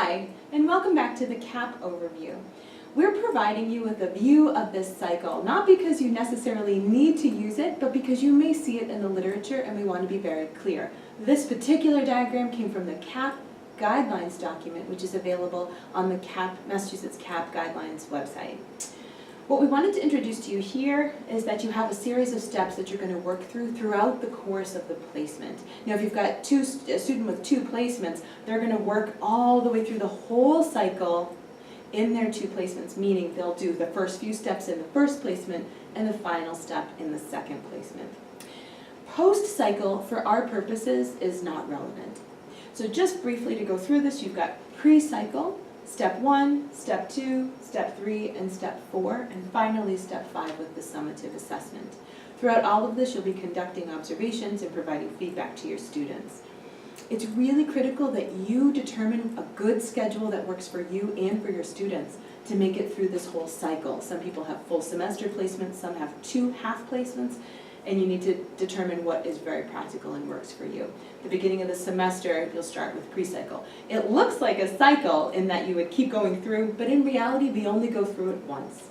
Hi, and welcome back to the CAP overview. We're providing you with a view of this cycle, not because you necessarily need to use it, but because you may see it in the literature and we want to be very clear. This particular diagram came from the CAP guidelines document, which is available on the Massachusetts CAP guidelines website. What we wanted to introduce to you here is that you have a series of steps that you're going to work throughout the course of the placement. Now, if you've got a student with 2 placements, they're going to work all the way through the whole cycle in their 2 placements, meaning they'll do the first few steps in the first placement and the final step in the second placement. Post-cycle, for our purposes, is not relevant. So just briefly to go through this, you've got pre-cycle, Step 1, Step 2, Step 3, and Step 4, and finally Step 5 with the summative assessment. Throughout all of this, you'll be conducting observations and providing feedback to your students. It's really critical that you determine a good schedule that works for you and for your students to make it through this whole cycle. Some people have full semester placements, some have 2 half placements, and you need to determine what is very practical and works for you. The beginning of the semester, you'll start with pre-cycle. It looks like a cycle in that you would keep going through, but in reality, we only go through it once.